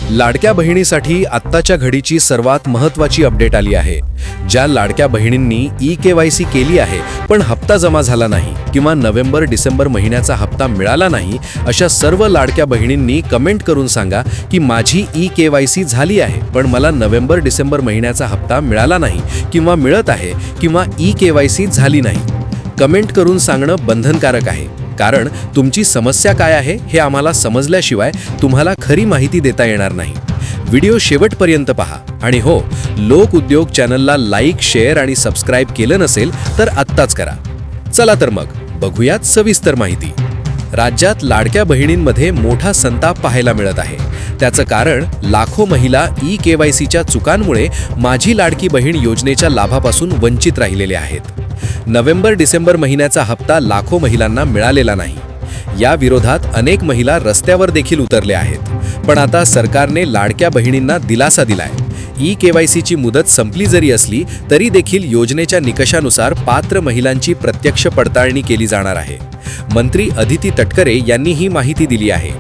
लाडक्या बहिणीसाठी आत्ताच्या घडीची सर्वात महत्त्वाची अपडेट आली आहे। ज्या लाडक्या बहिणींनी ई-केवायसी केली आहे पण हप्ता जमा झाला नाही किंवा नोव्हेंबर-डिसेंबर महिन्याचा हप्ता मिळाला नाही, अशा सर्व लाडक्या बहिणींनी कमेंट करून सांगा की माझी ई-केवायसी झाली आहे पण मला नोव्हेंबर-डिसेंबर महिन्याचा हप्ता मिळाला नाही किंवा मिळत आहे किंवा ई-केवायसी झाली नाही। कमेंट करून सांगणं बंधनकारक आहे, कारण तुमची समस्या काय आहे हे आम्हाला समजल्याशिवाय तुम्हाला खरी माहिती देता येणार नाही। व्हिडिओ शेवटपर्यंत पहा आणि हो, लोक उद्योग चॅनलला लाईक, शेअर आणि सबस्क्राईब केलं नसेल तर आत्ताच करा। चला तर मग बघूयात सविस्तर माहिती। राज्यात लाडक्या बहिणींमध्ये मोठा संताप पाहायला मिळत आहे। त्याचं कारण लाखो महिला ई-केवायसीच्या चुकांमुळे माझी लाडकी बहीण योजनेच्या लाभापासून वंचित राहिलेले आहेत। नोव्हेंबर-डिसेंबर महिन्याचा हप्ता लाखो महिलांना मिळालेला नाही। या विरोधात अनेक महिला रस्त्यावर देखील उतरल्या आहेत। पण आता सरकारने लाडक्या बहिणींना दिलासा दिलाय। ई-केवायसीची मुदत संपली जरी असली तरी देखील योजनेच्या निकषानुसार पात्र महिलांची प्रत्यक्ष पडताळणी केली जाणार आहे। मंत्री अदिती तटकरे यांनी ही माहिती दिली आहे।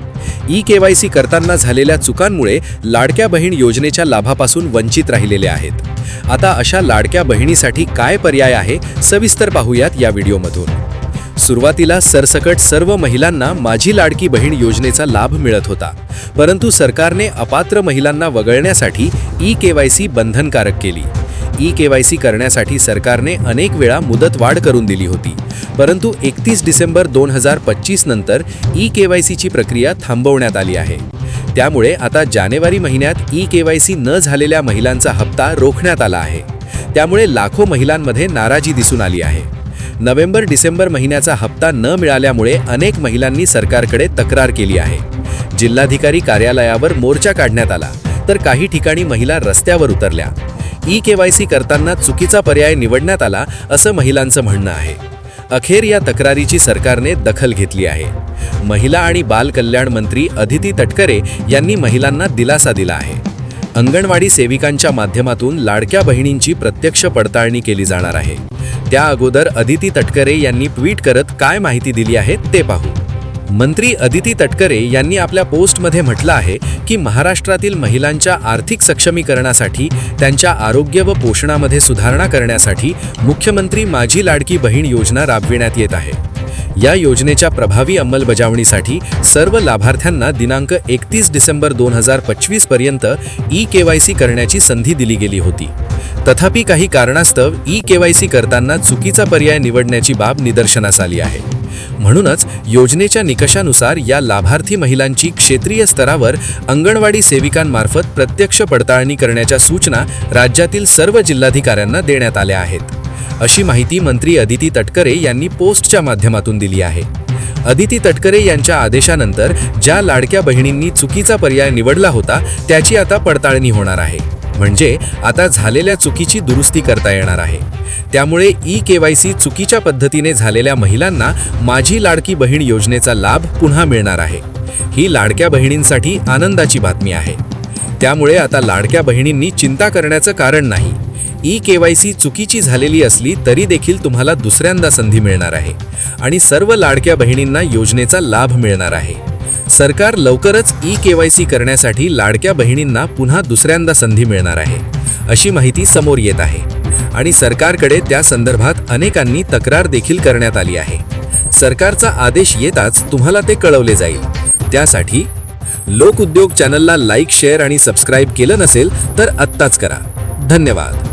ई-केवायसी करताना झालेल्या चुकांमुळे लाडक्या बहीण योजनेच्या लाभापासून वंचित राहिलेले आहेत। आता अशा लाडक्या बहिणीसाठी काय पर्याय आहे, सविस्तर पाहूयात या व्हिडिओमधून। सुरुवातीला सरसकट सर्व महिलांना माझी लाडकी बहीण योजनेचा लाभ मिळत होता, परंतु सरकारने अपात्र महिलांना वगळण्यासाठी ई-केवायसी बंधनकारक केली। ई-केवायसी करण्यासाठी सरकारने अनेक वेळा मुदतवाढ करून दिली होती, परंतु 31 डिसेंबर 2025 नंतर ई-केवायसीची प्रक्रिया थांबवण्यात आली आहे। त्यामुळे आता जानेवारी महिन्यात ई-केवायसी न झालेल्या महिलांचा हप्ता रोखण्यात आला आहे। त्यामुळे लाखो महिलांमध्ये नाराजी दिसून आली आहे। नोव्हेंबर-डिसेंबर महिन्याचा हप्ता न मिळाल्यामुळे अनेक महिलांनी सरकारकडे तक्रार केली आहे। जिल्हाधिकारी कार्यालयावर मोर्चा काढण्यात आला, तर काही ठिकाणी महिला रस्त्यावर उतरल्या। ई-केवायसी करताना चुकीचा पर्याय निवडण्यात आला असं महिलांचं म्हणणं आहे। अखेर या तक्रारीची सरकारने दखल घेतली आहे। महिला आणि बाल कल्याण मंत्री अदिती तटकरे यांनी महिलांना दिलासा दिला आहे। अंगणवाडी सेविकांच्या माध्यमातून लाडक्या बहिणींची प्रत्यक्ष पडताळणी केली जाणार आहे। त्या अगोदर अदिती तटकरे यांनी ट्विट करत काय माहिती दिली आहे ते पाहू। मंत्री अदिती तटकरे यांनी आपल्या पोस्टमध्ये म्हटलं आहे की महाराष्ट्रातील महिलांच्या आर्थिक सक्षमीकरणासाठी, त्यांच्या आरोग्य व पोषणामध्ये सुधारणा करण्यासाठी मुख्यमंत्री माझी लाडकी बहीण योजना राबविण्यात येत आहे। या योजनेच्या प्रभावी अंमलबजावणीसाठी सर्व लाभार्थ्यांना दिनांक 31 डिसेंबर 2025 पर्यंत ई-केवायसी करण्याची संधी दिली गेली होती। तथापि काही कारणास्तव ई-केवायसी करताना चुकीचा पर्याय निवडण्याची बाब निदर्शनास आली आहे। म्हणूनच योजनेच्या निकषानुसार या लाभार्थी महिलांची क्षेत्रीय स्तरावर अंगणवाडी सेविकांमार्फत प्रत्यक्ष पडताळणी करण्याच्या सूचना राज्यातील सर्व जिल्हाधिकाऱ्यांना देण्यात आल्या आहेत, अशी माहिती मंत्री अदिती तटकरे यांनी पोस्टच्या माध्यमातून दिली आहे। अदिती तटकरे यांच्या आदेशानंतर ज्या लाडक्या बहिणींनी चुकीचा पर्याय निवडला होता त्याची आता पडताळणी होणार आहे, म्हणजे आता झालेल्या चुकीची दुरुस्ती करता येणार आहे। त्यामुळे ई-केवायसी चुकीच्या पद्धतीने झालेल्या महिलांना माझी लाडकी बहीण योजनेचा लाभ पुन्हा मिळणार आहे। ही लाडक्या बहिणींसाठी आनंदाची बातमी आहे। त्यामुळे आता लाडक्या बहिणींनी चिंता करण्याचं कारण नाही। ई-केवायसी चुकीची झालेली असली तरी देखील तुम्हाला दुसऱ्यांदा संधी मिळणार आहे आणि सर्व लाडक्या बहिणींना योजनेचा लाभ मिळणार आहे। सरकार लवकरच ई-केवायसी करण्यासाठी लाडक्या बहिणींना पुन्हा दुसऱ्यांदा संधी मिळणार आहे, अशी माहिती समोर येत आहे आणि सरकारकडे त्या संदर्भात अनेकांनी तक्रार देखील करण्यात आली आहे। सरकारचा आदेश येताच तुम्हाला ते कळवले जाईल। त्यासाठी लोक उद्योग चॅनलला लाईक, शेअर आणि सबस्क्राईब केलं नसेल तर आत्ताच करा। धन्यवाद।